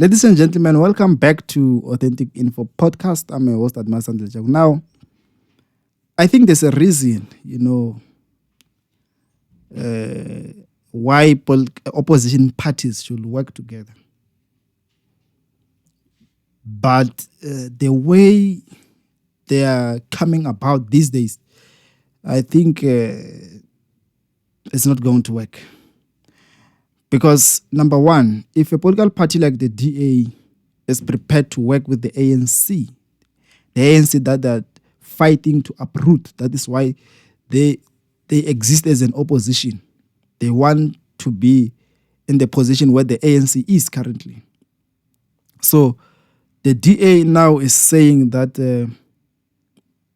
Ladies and gentlemen, welcome back to Authentic Info Podcast. I'm your host, Admas Andrejak. Now, I think there's a reason, why opposition parties should work together. But the way they are coming about these days, I think it's not going to work. Because number one, if a political party like the DA is prepared to work with the ANC that are fighting to uproot, that is why they exist as an opposition. They want to be in the position where the ANC is currently. So the DA now is saying that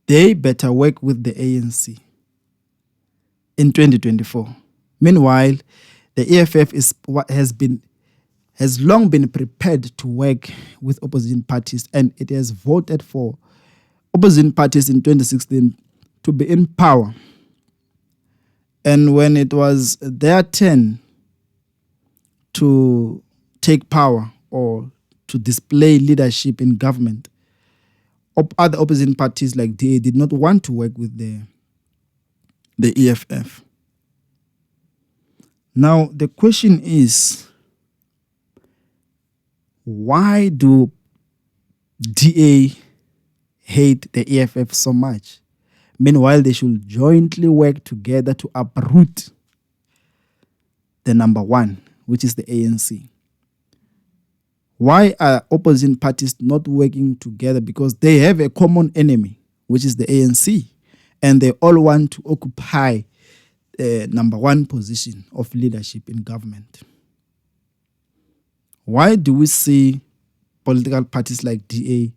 they better work with the ANC in 2024. Meanwhile, the EFF has long been prepared to work with opposition parties, and it has voted for opposition parties in 2016 to be in power. And when it was their turn to take power or to display leadership in government, other opposition parties like DA did not want to work with the EFF. Now, the question is, why do DA hate the EFF so much? Meanwhile, they should jointly work together to uproot the number one, which is the ANC. Why are opposition parties not working together? Because they have a common enemy, which is the ANC, and they all want to occupy number one position of leadership in government. Why do we see political parties like DA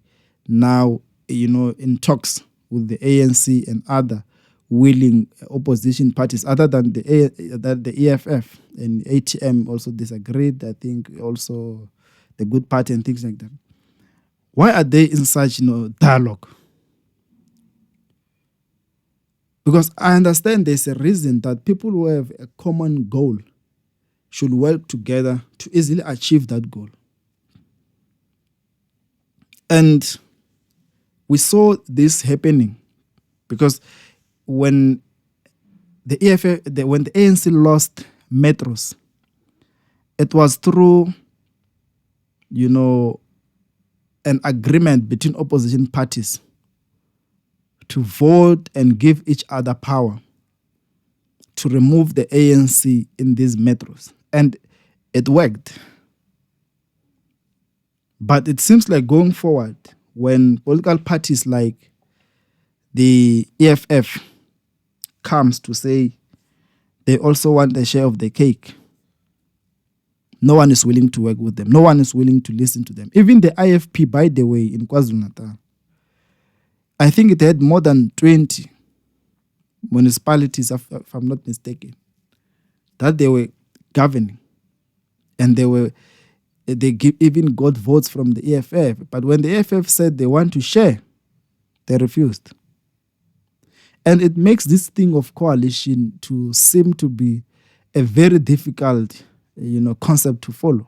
now, in talks with the ANC and other willing opposition parties other than the EFF and ATM also disagreed? I think also the Good Party and things like that. Why are they in such dialogue? Because I understand there's a reason that people who have a common goal should work together to easily achieve that goal. And we saw this happening because when the ANC lost metros, it was through, an agreement between opposition parties to vote and give each other power to remove the ANC in these metros. And it worked. But it seems like going forward, when political parties like the EFF comes to say they also want a share of the cake, no one is willing to work with them. No one is willing to listen to them. Even the IFP, by the way, in KwaZulu-Natal, I think it had more than 20 municipalities, if I'm not mistaken, that they were governing. And even got votes from the EFF. But when the EFF said they want to share, they refused. And it makes this thing of coalition to seem to be a very difficult, concept to follow.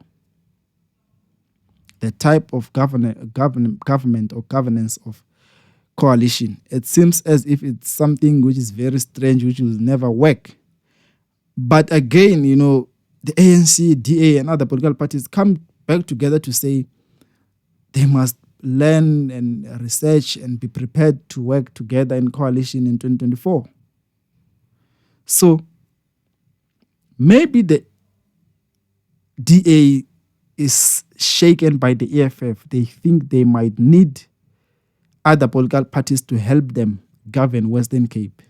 The type of government or governance of coalition. It seems as if it's something which is very strange, which will never work. But again, the ANC, DA, and other political parties come back together to say they must learn and research and be prepared to work together in coalition in 2024. So maybe the DA is shaken by the EFF. They think they might need other political parties to help them govern Western Cape.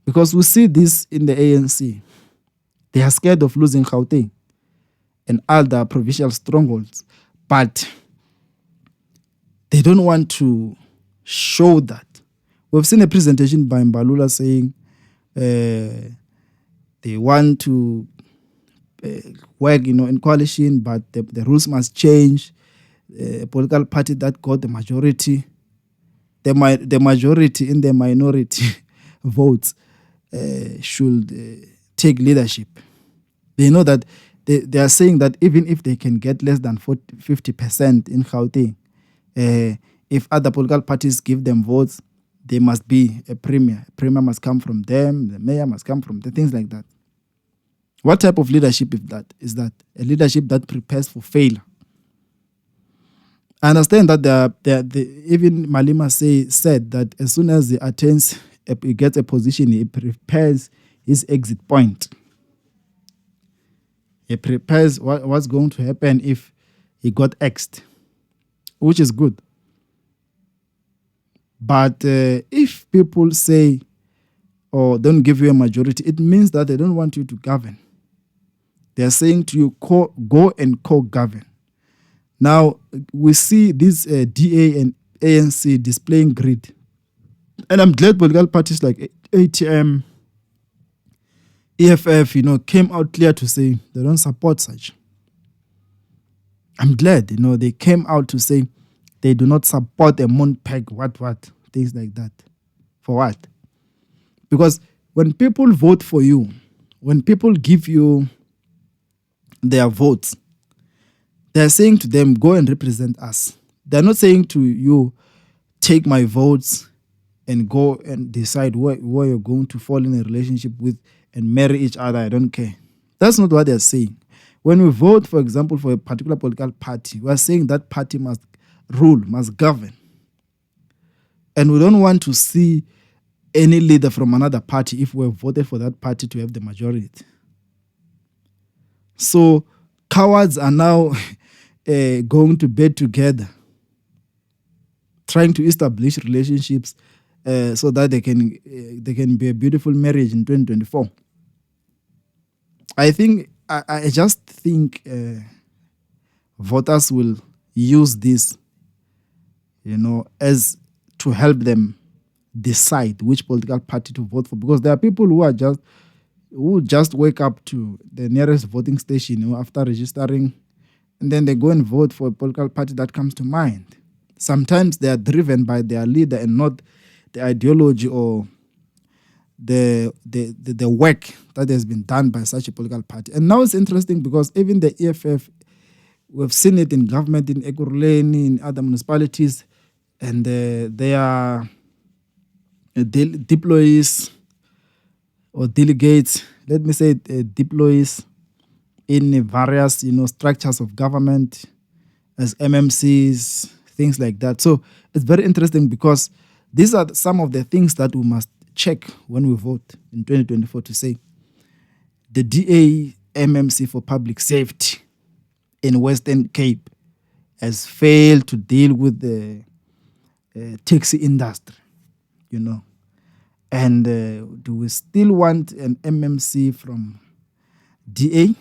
Because we see this in the ANC. They are scared of losing Gauteng and other provincial strongholds. But they don't want to show that. We've seen a presentation by Mbalula saying they want to work in coalition, but the rules must change. A political party that got the majority, the majority in the minority votes should take leadership. They know that they are saying that even if they can get less than 50% in Gauteng, if other political parties give them votes, there must be a premier. A premier must come from them. The mayor must come from them, things like that. What type of leadership is that? Is that a leadership that prepares for failure? I understand that even Malema said that as soon as he gets a position, he prepares his exit point. He prepares what's going to happen if he got axed, which is good. But if people say or don't give you a majority, it means that they don't want you to govern. They're saying to you, go and co-govern. Now, we see this DA and ANC displaying greed. And I'm glad political parties like ATM, EFF, came out clear to say they don't support such. I'm glad, they came out to say they do not support a moon peg, things like that. For what? Because when people vote for you, when people give you their votes, they're saying to them, go and represent us. They're not saying to you, take my votes and go and decide where you're going to fall in a relationship with and marry each other. I don't care. That's not what they're saying. When we vote, for example, for a particular political party, we're saying that party must rule, must govern. And we don't want to see any leader from another party if we have voted for that party to have the majority. So cowards are now going to bed together, trying to establish relationships so that they can be a beautiful marriage in 2024. I just think voters will use this, as to help them decide which political party to vote for, because there are people who just wake up to the nearest voting station after registering, and then they go and vote for a political party that comes to mind. Sometimes they are driven by their leader and not the ideology or the work that has been done by such a political party. And now it's interesting because even the EFF, we've seen it in government in Ekurhuleni, in other municipalities, and they are deployees or delegates, let me say deployees in various structures of government as MMCs, things like that. So it's very interesting because these are some of the things that we must check when we vote in 2024 to say the DA MMC for public safety in Western Cape has failed to deal with the taxi industry, And do we still want an MMC from DA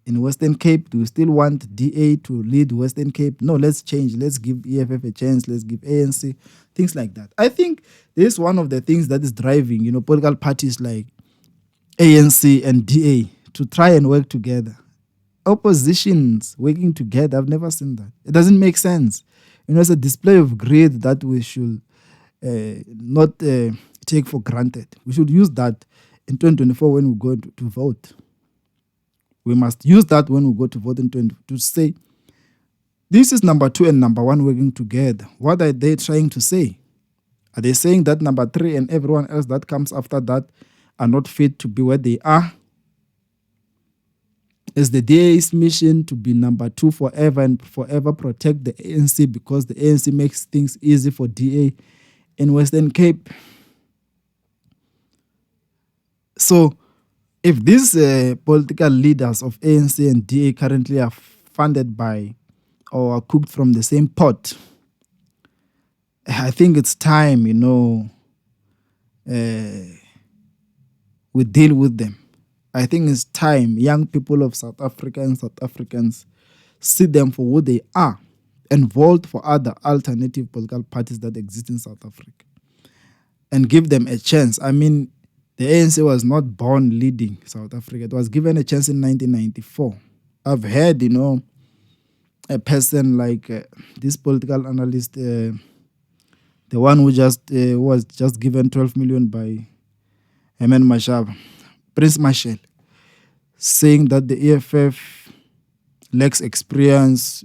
in Western Cape? Do we still want DA to lead Western Cape? No, let's change. Let's give EFF a chance. Let's give ANC, things like that. I think this is one of the things that is driving, political parties like ANC and DA to try and work together. Oppositions working together, I've never seen that. It doesn't make sense. It's a display of greed that we should not take for granted. We should use that in 2024 when we go to vote. We must use that when we go to vote in 20 to say, this is number 2 and number 1 working together. What are they trying to say? Are they saying that number 3 and everyone else that comes after that are not fit to be where they are? Is the DA's mission to be number 2 forever and forever protect the ANC because the ANC makes things easy for DA in Western Cape? So if these political leaders of ANC and DA currently are funded by or are cooked from the same pot, I think it's time, we deal with them. I think it's time young people of South Africa and South Africans see them for who they are and vote for other alternative political parties that exist in South Africa and give them a chance. I mean, the ANC was not born leading South Africa. It was given a chance in 1994. I've heard, a person like this political analyst, the one who was just given 12 million by Herman Mashaba, Prince Marshall, saying that the EFF lacks experience.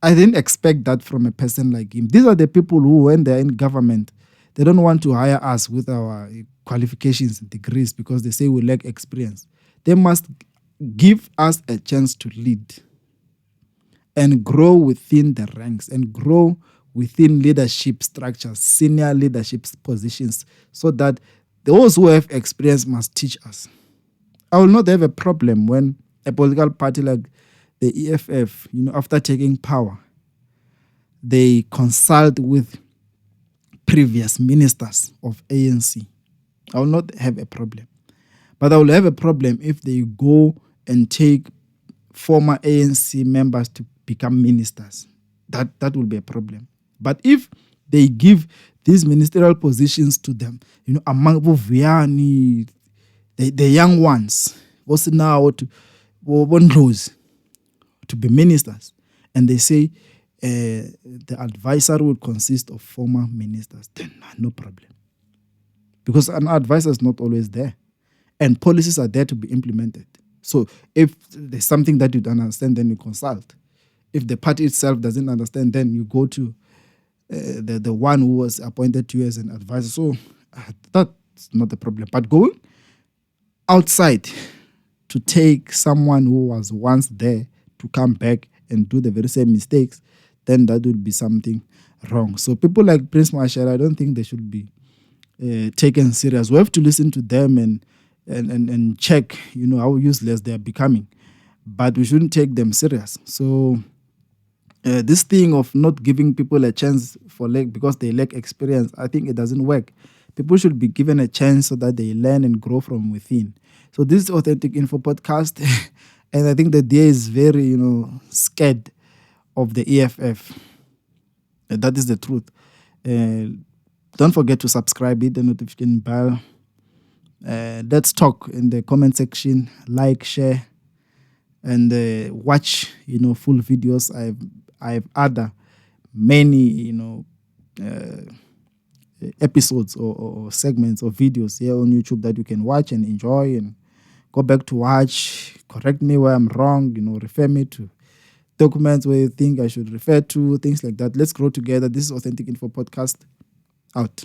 I didn't expect that from a person like him. These are the people who, when they're in government, they don't want to hire us with our qualifications and degrees because they say we lack experience. They must give us a chance to lead and grow within the ranks and grow within leadership structures, senior leadership positions, so that those who have experience must teach us. I will not have a problem when a political party like the EFF, after taking power, they consult with previous ministers of ANC. I will not have a problem. But I will have a problem if they go and take former ANC members to become ministers. That will be a problem. But if they give these ministerial positions to them, among Vianney, the young ones, what's now to be ministers, and they say the advisor will consist of former ministers, then no problem. Because an advisor is not always there, and policies are there to be implemented. So if there's something that you don't understand, then you consult. If the party itself doesn't understand, then you go to the one who was appointed to you as an advisor. So that's not a problem. But going outside to take someone who was once there to come back and do the very same mistakes, then that would be something wrong. So people like Prince Mashara, I don't think they should be taken serious. We have to listen to them and check, how useless they are becoming. But we shouldn't take them serious. So this thing of not giving people a chance because they lack experience, I think it doesn't work. People should be given a chance so that they learn and grow from within. So this is Authentic Info Podcast. And I think the DA is very, scared of the EFF. That is the truth. Don't forget to subscribe, hit the notification bell. Let's talk in the comment section. Like, share, and watch, full videos. I have other many, episodes or segments or videos here on YouTube that you can watch and enjoy and go back to watch. Correct me where I'm wrong, refer me to documents where you think I should refer to, things like that. Let's grow together. This is Authentic Info Podcast. Out.